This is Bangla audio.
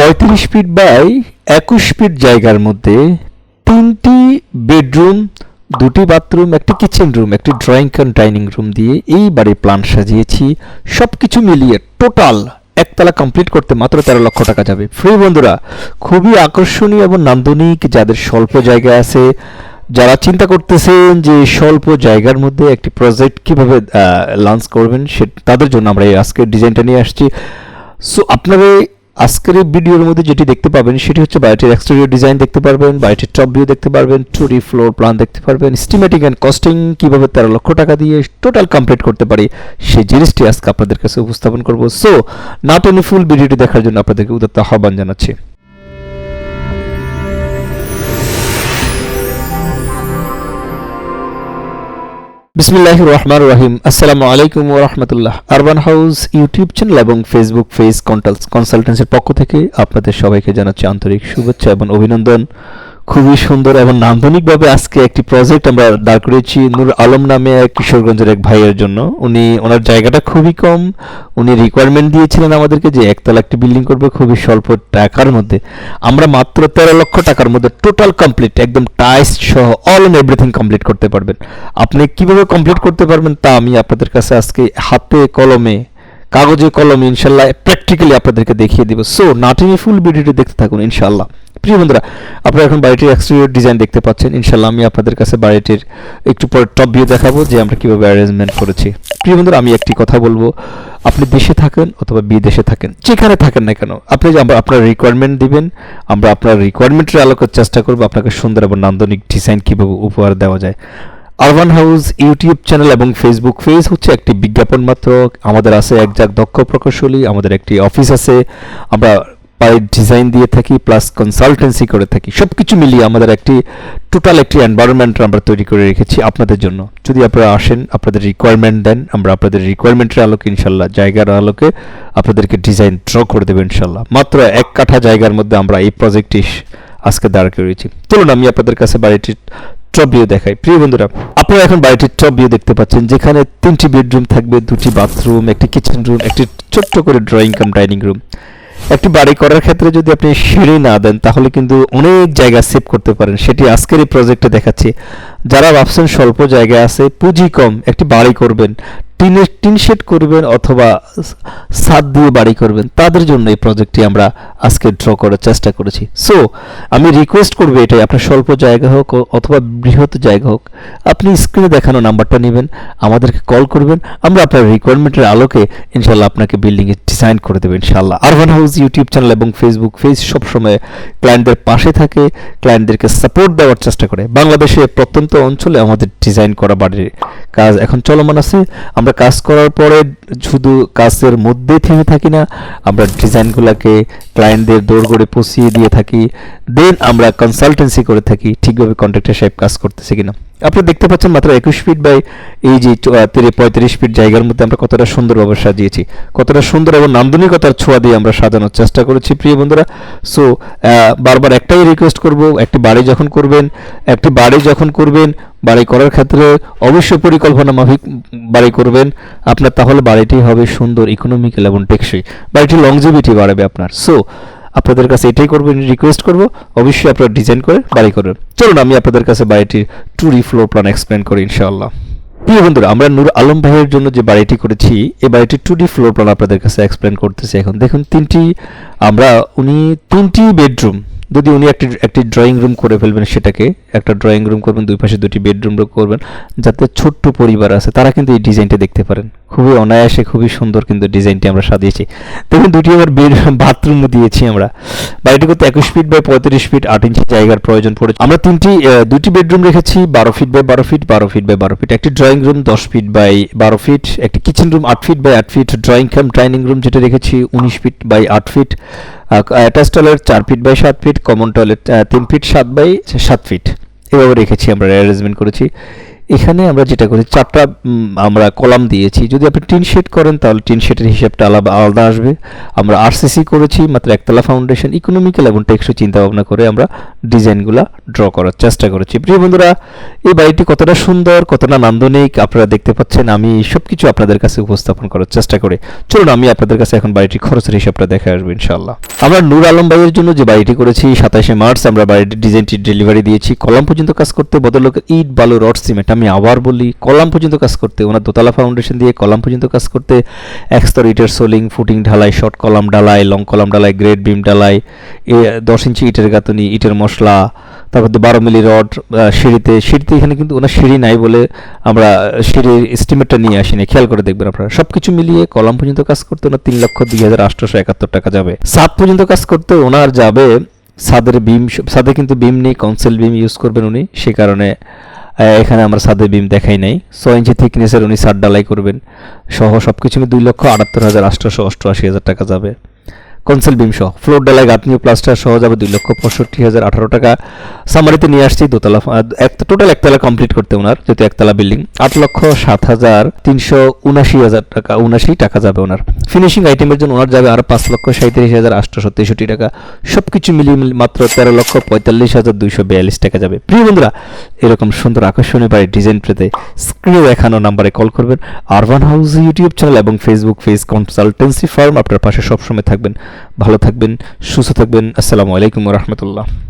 35 ফিট বাই 21 ফিট জায়গার মধ্যে 3টি বেডরুম, 2টি বাথরুম, একটি কিচেন রুম, একটি ড্রয়িং কাম ডাইনিং রুম দিয়ে এই বাড়ির প্ল্যান সাজিয়েছি। সবকিছু মিলিয়ে টোটাল একতলা কমপ্লিট করতে মাত্র 13 লক্ষ টাকা যাবে। ফ্রি বন্ধুরা, খুবই আকর্ষণীয় এবং নান্দনিক, যাদের স্বল্প জায়গা আছে, যারা চিন্তা করতেছেন যে স্বল্প জায়গার মধ্যে একটি প্রজেক্ট কিভাবে লঞ্চ করবেন, তাদের জন্য আমরা এই আজকের ডিজাইনটা নিয়ে আসছি। সো আপনারা আজকের এই ভিডিওর মধ্যে যেটি দেখতে পাবেন সেটি হচ্ছে বাড়িটির এক্সটেরিয়র ডিজাইন দেখতে পারবেন, বাড়িটির টপ ভিউ দেখতে পারবেন, 2D ফ্লোর প্ল্যান দেখতে পারবেন, এস্টিমেটিং অ্যান্ড কস্টিং কিভাবে 13 লক্ষ টাকা দিয়ে টোটাল কমপ্লিট করতে পারি সেই জিনিসটি আজকে আপনাদের কাছে উপস্থাপন করব। সো না টেনে ফুল ভিডিওটি দেখার জন্য আপনাদেরকে উদাত্ত আহ্বান জানাচ্ছি। বিসমিল্লাহির রহমানির রহিম। আসসালামু আলাইকুম ওয়া রাহমাতুল্লাহ। আরবান হাউস ইউটিউব চ্যানেল এবং ফেসবুক পেজ কনসালটেন্সির পক্ষ থেকে আপনাদের সবাইকে জানাচ্ছি আন্তরিক শুভেচ্ছা এবং অভিনন্দন। খুবই সুন্দর এবং নান্দনিকভাবে আজকে একটি প্রজেক্ট আমরা দাঁড় করিয়েছি নূর আলম নামে এক কিশোরগঞ্জের এক ভাইয়ের জন্য। ওনার জায়গাটা খুবই কম, উনি রিকোয়ারমেন্ট দিয়েছিলেন আমাদেরকে যে একতলা একটি বিল্ডিং করবে খুবই স্বল্প টাকার মধ্যে। আমরা মাত্র 13 লক্ষ টাকার মধ্যে টোটাল কমপ্লিট, একদম টাইলস সহ অল এন্ড এভরিথিং কমপ্লিট করতে পারবেন। আপনি কিভাবে কমপ্লিট করতে পারবেন তা আমি আপনাদের কাছে আজকে হাতে কলমে, কাগজে কলমে ইনশাল্লাহ প্র্যাকটিক্যালি আপনাদেরকে দেখিয়ে দিব। সো নাটিনি ফুল ভিডিওটি দেখতে থাকুন ইনশাল্লাহ। প্রিয় বন্ধুরা, আপনারা এখন বাড়িটির এক্সটেরিয়র ডিজাইন দেখতে পাচ্ছেন। ইনশাল্লাহ আমি আপনাদের কাছে বাড়িটির একটু পরে টপ ভিউ দেখাবো যে আমরা কিভাবে অ্যারেঞ্জমেন্ট করেছি। প্রিয় বন্ধুরা, আমি একটি কথা বলবো, আপনি দেশে থাকেন অথবা বিদেশে থাকেন, যেখানে থাকেন না কেন, আপনি যে আপনার রিকোয়ারমেন্ট দিবেন, আমরা আপনার রিকোয়ারমেন্টের আলোকে চেষ্টা করবো আপনাকে সুন্দর এবং নান্দনিক ডিজাইন কিভাবে উপহার দেওয়া যায়। আরবান হাউস ইউটিউব চ্যানেল এবং ফেসবুক পেজ হচ্ছে একটি বিজ্ঞাপন মাত্র। আমাদের আছে একজাক দক্ষ প্রকৌশলী, আমাদের একটি অফিস আছে, আমরা বাড়ির ডিজাইন দিয়ে থাকি প্লাস কনসালটেন্সি করে থাকি। সব কিছু মিলিয়ে আমাদের একটি টোটাল একটি এনভায়রনমেন্ট আমরা তৈরি করে রেখেছি আপনাদের জন্য। যদি আপনারা আসেন, আপনাদের রিকোয়ারমেন্ট দেন, আমরা আপনাদের রিকোয়ারমেন্টের আলোকে ইনশাল্লাহ জায়গার আলোকে আপনাদেরকে ডিজাইন ড্র করে দেবো ইনশাল্লাহ। মাত্র 1 কাঠা জায়গার মধ্যে আমরা এই প্রজেক্টটি আজকে দাঁড় করিয়েছি। চলুন আমি আপনাদের কাছে বাড়িটির টপ ভিউ দেখাই। প্রিয় বন্ধুরা, আপনারা এখন বাড়িটির টপ ভিউ দেখতে পাচ্ছেন, যেখানে 3টি বেডরুম থাকবে, 2টি বাথরুম, একটি কিচেন রুম, একটি ছোট্ট করে ড্রয়িং কাম ডাইনিং রুম। একটি বাড়ি করার ক্ষেত্রে যদি আপনি সিঁড়ি না দেন তাহলে কিন্তু অনেক জায়গা সেভ করতে পারেন, সেটি আজকের এই প্রজেক্টে দেখাচ্ছি। যারা ভাবছেন স্বল্প জায়গা আছে, পুঁজি কম, একটি বাড়ি করবেন, টিন শেড করবেন অথবা ছাদ দিয়ে বাড়ি করবেন, তাদের জন্য এই প্রজেক্টটি আমরা আজকে ড্র করার চেষ্টা করেছি। সো আমি রিকোয়েস্ট করবো এটাই, আপনার স্বল্প জায়গা হোক অথবা বৃহৎ জায়গা হোক, আপনি স্ক্রিনে দেখানো নাম্বারটা নেবেন, আমাদেরকে কল করবেন, আমরা আপনার রিকোয়ারমেন্টের আলোকে ইনশাল্লাহ আপনাকে বিল্ডিংয়ে ডিজাইন করে দেবেন ইনশাল্লাহ। আরবান হাউস ইউটিউব চ্যানেল এবং ফেসবুক পেজ সবসময় ক্লায়েন্টদের পাশে থাকে, ক্লায়েন্টদেরকে সাপোর্ট দেওয়ার চেষ্টা করে। বাংলাদেশে প্রত্যন্ত অঞ্চলে আমাদের ডিজাইন করা বাড়ির কাজ এখন চলমান আছে। আমরা কাজ করার পরে শুধু কাজের মধ্যে থেমে থাকি না, আমরা ডিজাইনগুলোকে ক্লায়েন্টদের দৌড়গড়ে পৌঁছিয়ে দিয়ে থাকি, দেন আমরা কনসালটেন্সি করে থাকি ঠিকভাবে কন্ট্রাক্টর সাহেব কাজ করতেছে কিনা। আপনারা দেখতে পাচ্ছেন মাত্র 21 ফিট বাই এই যে 35 ফিট জায়গার মধ্যে আমরা কতটা সুন্দরভাবে সাজিয়েছি, কতটা সুন্দর এবং নান্দনিকতার ছোঁয়া দিয়ে আমরা সাজানোর চেষ্টা করেছি। প্রিয় বন্ধুরা, সো বারবার একটাই রিকোয়েস্ট করব, একটি বাড়ি যখন করবেন, বাড়ি করার ক্ষেত্রে অবশ্যই পরিকল্পনা মাফিক বাড়ি করবেন আপনার, তাহলে বাড়িটি হবে সুন্দর, ইকোনমিক্যাল এবং টেকসই, বাড়িটির লংজিভিটি বাড়বে আপনার। সো আপনাদের কাছে এটাই রিকোয়েস্ট করব, অবশ্যই আপনারা ডিজাইন করে বাড়ি করবেন। চলুন আমি আপনাদের কাছে বাড়িটির 2D ফ্লোর প্ল্যান এক্সপ্লেন করি ইনশাআল্লাহ। প্রিয় বন্ধুরা, আমরা নূর আলম ভাইয়ের জন্য যে বাড়িটি করেছি, এই বাড়িটির 2D ফ্লোর প্ল্যান আপনাদের কাছে এক্সপ্লেন করতেছি। এখন দেখুন, উনি 3টি বেডরুম, যদি উনি একটি ড্রয়িং রুম করে ফেলবেন, সেটাকে একটা ড্রয়িং রুম করবেন, দুই পাশে 2টি বেডরুম করবেন, যাতে ছোট্ট পরিবার আছে তারা কিন্তু এই ডিজাইনটা দেখতে পারেন। খুবই অনায়াসে, খুবই সুন্দর কিন্তু ডিজাইনটি আমরা সাজিয়েছি। দেখুন, 2টি আবার বাথরুমও দিয়েছি আমরা। বাড়িটি করতে 21 ফিট বাই 35 ফিট 8 ইঞ্চি জায়গার প্রয়োজন পড়েছে। আমরা 2টি বেডরুম রেখেছি 12 feet by 12 feet, 12 feet by 12 feet, একটি drawing room 10 feet by 12 feet, একটি kitchen room 8 feet by 8 feet, drawing cum dining room যেটা রেখেছি 19 feet by 8 feet, attach toilet 4 feet by 7 feet, common toilet 3 feet 7 by 7 feet, এভাবে রেখেছি আমরা, অ্যারেঞ্জমেন্ট করেছি। এখানে আমরা যেটা করি চারটা আমরা কলাম দিয়েছি। যদি আপনি টিন শেড করেন তাহলে টিন শেডের হিসাবটা আলাদা আসবে। আমরা আরসিসি করেছি, মাত্র একতলা ফাউন্ডেশন, ইকোনমিক্যাল এবং টেকসই চিন্তা ভাবনা করে আমরা ডিজাইনগুলো ড্র করার চেষ্টা করেছি। প্রিয় বন্ধুরা, এই বাড়িটি কতটা সুন্দর, কতটা নান্দনিক আপনারা দেখতে পাচ্ছেন। আমি সবকিছু আপনাদের কাছে উপস্থাপন করার চেষ্টা করি। চলুন আমি আপনাদের কাছে এখন বাড়িটির খরচের হিসাবটা দেখে আসবো ইনশাআল্লাহ। আমরা নূর আলম ভাইয়ের জন্য যে বাড়িটি করেছি 27 মার্চ আমরা বাড়িটির ডিজাইনটি ডেলিভারি দিয়েছি। কলাম পর্যন্ত কাজ করতে ভদ্রলোকের ইট, বালু, রড, সিমেন্ট, আমি আবার বলি কলাম পর্যন্ত কাজ করতে, ওনার দোতলা ফাউন্ডেশন দিয়ে কলাম পর্যন্ত কাজ করতে 1 স্তর ইটের সোলিং, ফুটিং ঢালাই, শর্ট কলাম ঢালাই, লং কলাম ঢালাই, গ্রেড বিম ঢালাই, 10 ইঞ্চি ইটের গাঁথনি, ইটের মশলা, তারপর 12 মিলি রড, সিঁড়িতে এখানে কিন্তু ওনার সিঁড়ি নাই বলে আমরা সিঁড়ির এস্টিমেটটা নিয়ে আসিনি, খেয়াল করে দেখবেন আপনারা। সবকিছু মিলিয়ে কলাম পর্যন্ত কাজ করতে ওনার 3,02,871 টাকা যাবে। ছাদ পর্যন্ত কাজ করতে ওনার যাবে, ছাদে কিন্তু বিম নেই, কনসেল বিম ইউজ করবেন উনি, সে কারণে এখানে আমরা ছাদে বিম দেখাই নাই। 6 ইঞ্চি থিকনেসের উনি ছাদ ডালাই করবেন সহ সবকিছু মিলে 2,78,888 টাকা যাবে। কনসেল বিম সহ ফ্লোর ডালাই, গাঁথনি ও প্লাস্টার সহ যাবে 2,65,018 টাকা। সামারিতে নিয়ে আসছি দোতলা টোটাল একতলা কমপ্লিট করতে ওনার, যেহেতু একতলা বিল্ডিং, 8,07,379 টাকা 79 টাকা যাবে ওনার। ফিনিশিং আইটেমের জন্য ওনার যাবে আর 5,37,863 টাকা। সবকিছু মিলিয়ে মাত্র 13,45,242 টাকা যাবে। প্রিয় বন্ধুরা, এরকম সুন্দর আকর্ষণীয় বাড়ির ডিজাইন পেতে স্ক্রিনে দেখানো নাম্বারে কল করবেন। আরবান হাউস ইউটিউব চ্যানেল এবং ফেসবুক পেজ কনসালটেন্সি ফার্ম আপনার পাশে সবসময় থাকবেন। ভালো থাকবেন, সুস্থ থাকবেন। আসসালামু আলাইকুম ওয়া রাহমাতুল্লাহ।